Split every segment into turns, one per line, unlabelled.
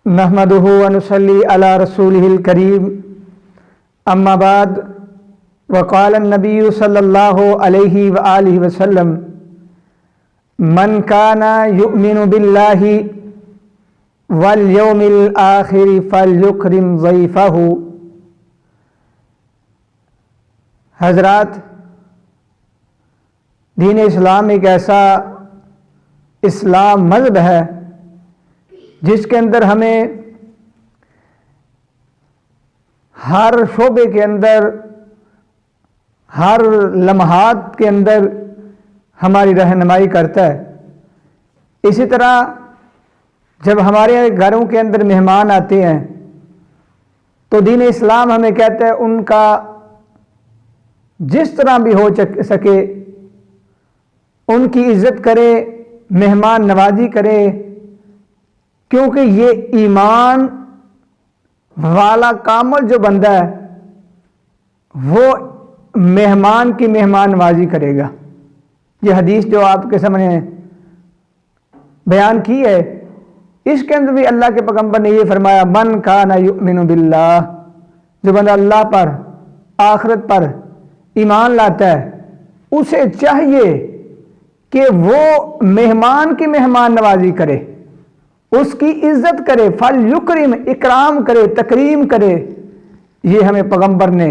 नहमदुहु व नुसल्ली अला रसूलिहिल करीम अम्मा बाद वक़ाल नबी सल्लल्लाहु अलैहि व आलिहि वसल्लम मन काना युमिनु बिल्लाहि वल यौमिल आखिर फलयुकरिम ज़ैफ़हु। हज़रात, दीन इस्लाम एक ऐसा इस्लाम मज़हब है जिसके अंदर हमें हर शोबे के अंदर, हर लम्हात के अंदर हमारी रहनुमाई करता है। इसी तरह जब हमारे घरों के अंदर मेहमान आते हैं तो दीन इस्लाम हमें कहता है उनका जिस तरह भी हो सके उनकी इज्जत करे, मेहमान नवाजी करे, क्योंकि ये ईमान वाला कामल जो बंदा है वो मेहमान की मेहमान नवाजी करेगा। ये हदीस जो आपके सामने बयान की है, इसके अंदर भी अल्लाह के पैगंबर ने ये फरमाया, मन काना युमिनु बिल्लाह, जो बंदा अल्लाह पर, आखिरत पर ईमान लाता है, उसे चाहिए कि वो मेहमान की मेहमान नवाजी करे, उसकी इज्जत करे, फल युकरिम, इकराम करे, तकरीम करे। ये हमें पैगंबर ने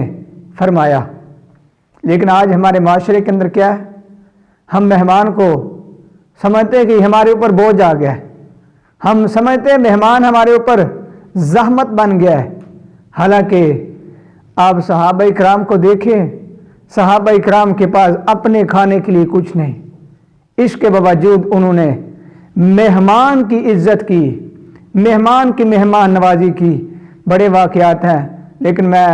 फरमाया। लेकिन आज हमारे माशरे के अंदर क्या है, हम मेहमान को समझते हैं कि हमारे ऊपर बोझ आ गया है, हम समझते हैं मेहमान हमारे ऊपर ज़हमत बन गया है। हालांकि आप सहाबा इकराम को देखें, सहाबा इकराम के पास अपने खाने के लिए कुछ नहीं, इसके बावजूद उन्होंने मेहमान की इज्जत की, मेहमान की मेहमान नवाजी की। बड़े वाक़यात हैं, लेकिन मैं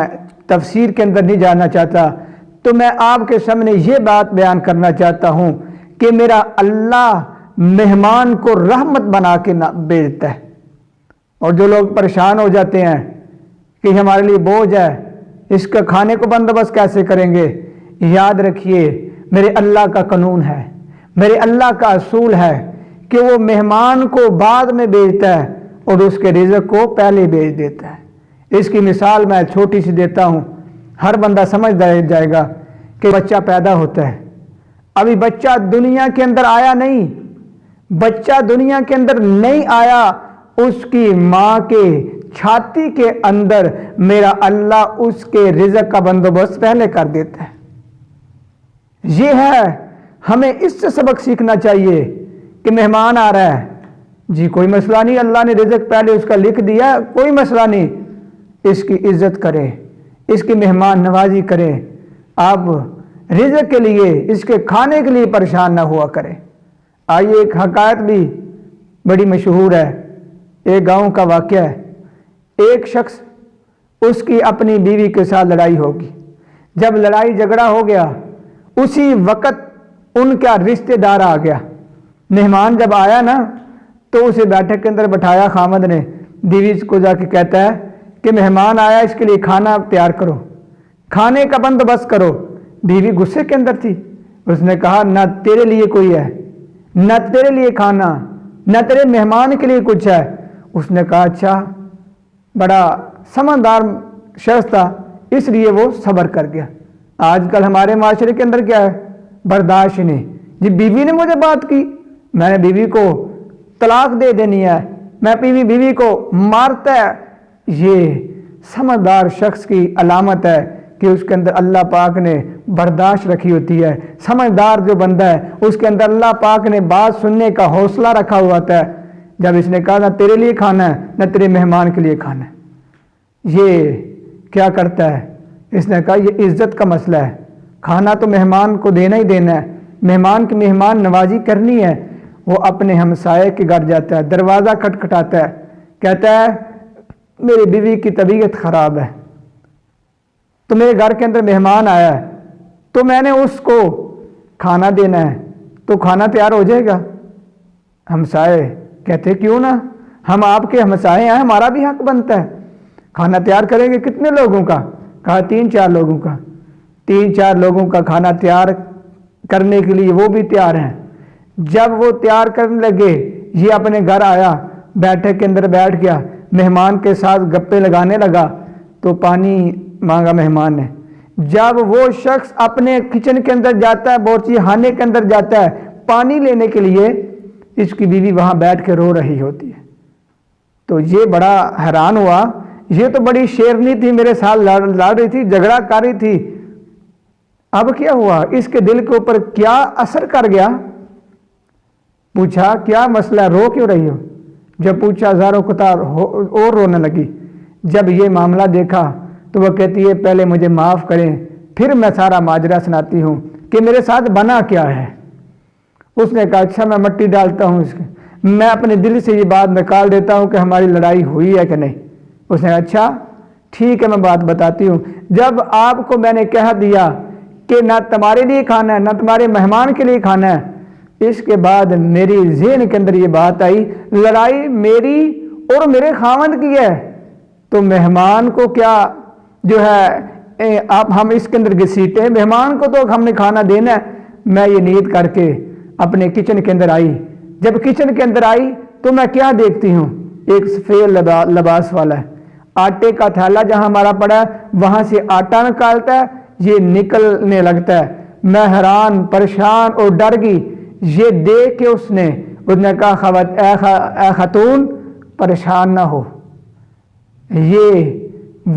तफसीर के अंदर नहीं जाना चाहता। तो मैं आपके सामने ये बात बयान करना चाहता हूँ कि मेरा अल्लाह मेहमान को रहमत बना के ना भेजता है। और जो लोग परेशान हो जाते हैं कि हमारे लिए बोझ है, इसका खाने को बंदोबस्त कैसे करेंगे, याद रखिए मेरे अल्लाह का कानून है, मेरे अल्लाह का असूल है कि वो मेहमान को बाद में भेजता है और उसके रिज़्क़ को पहले भेज देता है। इसकी मिसाल मैं छोटी सी देता हूँ, हर बंदा समझ जाएगा कि बच्चा पैदा होता है, अभी बच्चा दुनिया के अंदर आया नहीं, बच्चा दुनिया के अंदर नहीं आया, उसकी माँ के छाती के अंदर मेरा अल्लाह उसके रिज़्क़ का बंदोबस्त पहले कर देता है। ये है, हमें इससे सबक सीखना चाहिए कि मेहमान आ रहा है जी, कोई मसला नहीं, अल्लाह ने रिज़्क़ पहले उसका लिख दिया, कोई मसला नहीं, इसकी इज्जत करें, इसकी मेहमान नवाजी करें। आप रिज़्क़ के लिए, इसके खाने के लिए परेशान ना हुआ करें। आइए, एक हकायत भी बड़ी मशहूर है, एक गांव का वाक़या है। एक शख्स, उसकी अपनी बीवी के साथ लड़ाई होगी। जब लड़ाई झगड़ा हो गया, उसी वक़्त उनका रिश्तेदार आ गया। मेहमान जब आया ना तो उसे बैठक के अंदर बैठाया, खामद ने बीवी को जाके कहता है कि मेहमान आया, इसके लिए खाना तैयार करो, खाने का बंदोबस्त करो। बीवी गुस्से के अंदर थी, उसने कहा ना तेरे लिए कोई है, ना तेरे लिए खाना, ना तेरे मेहमान के लिए कुछ है। उसने कहा अच्छा, बड़ा समझदार शख्स था, इसलिए वो सब्र कर गया। आजकल हमारे माशरे के अंदर क्या है, बर्दाश्त ही नहीं जी, बीवी ने मुझे बात की, मैंने बीवी को तलाक दे देनी है, मैं बीवी को मारता है। ये समझदार शख्स की अलामत है कि उसके अंदर अल्लाह पाक ने बर्दाश्त रखी होती है। समझदार जो बंदा है उसके अंदर अल्लाह पाक ने बात सुनने का हौसला रखा हुआ था। जब इसने कहा ना तेरे लिए खाना है, ना तेरे मेहमान के लिए खाना है, ये क्या करता है, इसने कहा ये इज्जत का मसला है, खाना तो मेहमान को देना ही देना है, मेहमान की मेहमान नवाजी करनी है। वो अपने हमसाये के घर जाता है, दरवाज़ा खटखटाता है, कहता है मेरी बीवी की तबीयत ख़राब है, तो मेरे घर के अंदर मेहमान आया है, तो मैंने उसको खाना देना है, तो खाना तैयार हो जाएगा। हमसाये कहते क्यों ना, हम आपके हमसाये हैं, हमारा भी हक बनता है, खाना तैयार करेंगे। कितने लोगों का? कहा 3-4 लोगों का। 3-4 लोगों का खाना तैयार करने के लिए वो भी तैयार हैं। जब वो तैयार करने लगे, ये अपने घर आया, बैठक के अंदर बैठ गया, مہمان کے ساتھ گپے لگانے لگا تو پانی مانگا مہمان نے۔ جب وہ شخص اپنے کچن کے اندر جاتا ہے، باورچی خانے کے اندر جاتا ہے پانی لینے کے لیے، اس کی بیوی وہاں بیٹھ کے رو رہی ہوتی ہے۔ تو یہ بڑا حیران ہوا، یہ تو بڑی شیرنی تھی، میرے ساتھ لڑ رہی تھی، جھگڑا کر رہی تھی، اب کیا ہوا؟ اس کے دل کے اوپر کیا اثر کر گیا؟ پوچھا کیا مسئلہ، رو کیوں رہی ہو؟ جب پوچھا زارو قطار اور رونے لگی۔ جب یہ معاملہ دیکھا تو وہ کہتی ہے پہلے مجھے معاف کریں، پھر میں سارا ماجرا سناتی ہوں کہ میرے ساتھ بنا کیا ہے۔ اس نے کہا اچھا میں مٹی ڈالتا ہوں اس کے، میں اپنے دل سے یہ بات نکال دیتا ہوں کہ ہماری لڑائی ہوئی ہے کہ نہیں۔ اس نے کہا اچھا ٹھیک ہے میں بات بتاتی ہوں، جب آپ کو میں نے کہہ دیا کہ نہ تمہارے لیے کھانا ہے نہ تمہارے مہمان کے لیے کھانا ہے، اس کے بعد میری ذہن کے اندر یہ بات آئی لڑائی میری اور میرے خاوند کی ہے، تو مہمان کو کیا جو ہے آپ ہم اس کے اندر گھسیٹیں، مہمان کو تو ہم نے کھانا دینا ہے۔ میں یہ نیت کر کے اپنے کچن کے اندر آئی، جب کچن کے اندر آئی تو میں کیا دیکھتی ہوں، ایک سفید لباس والا ہے، آٹے کا تھیلا جہاں ہمارا پڑا ہے وہاں سے آٹا نکالتا ہے، یہ نکلنے لگتا ہے۔ میں حیران پریشان اور ڈر گئی، یہ دیکھ کے اس نے کہا اے خاتون پریشان نہ ہو، یہ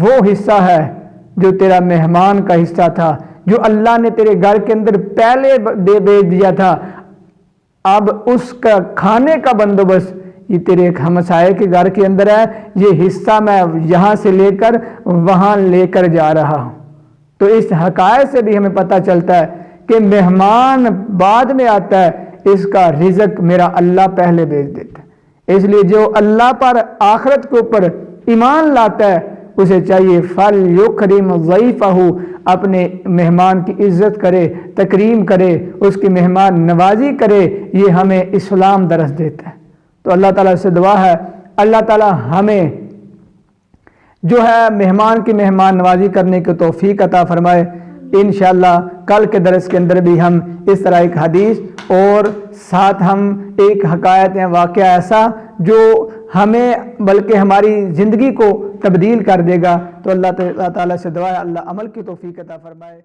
وہ حصہ ہے جو تیرا مہمان کا حصہ تھا، جو اللہ نے تیرے گھر کے اندر پہلے بھیج دیا تھا، اب اس کا کھانے کا بندوبست یہ تیرے ہمسائے کے گھر کے اندر ہے، یہ حصہ میں یہاں سے لے کر وہاں لے کر جا رہا ہوں۔ تو اس حقائق سے بھی ہمیں پتہ چلتا ہے کہ مہمان بعد میں آتا ہے، اس کا رزق میرا اللہ پہلے بھیج دیتا ہے۔ اس لیے جو اللہ پر آخرت کے اوپر ایمان لاتا ہے اسے چاہیے فَلْيُكْرِمْ ضَيْفَهُ، اپنے مہمان کی عزت کرے، تکریم کرے، اس کی مہمان نوازی کرے، یہ ہمیں اسلام درس دیتا ہے۔ تو اللہ تعالیٰ سے دعا ہے اللہ تعالیٰ ہمیں جو ہے مہمان کی مہمان نوازی کرنے کی توفیق عطا فرمائے۔ انشاءاللہ کل کے درس کے اندر بھی ہم اس طرح ایک حدیث اور ساتھ ہم ایک حکایت یا واقعہ ایسا جو ہمیں بلکہ ہماری زندگی کو تبدیل کر دے گا، تو اللہ تعالیٰ سے دعا ہے اللہ عمل کی توفیق عطا فرمائے۔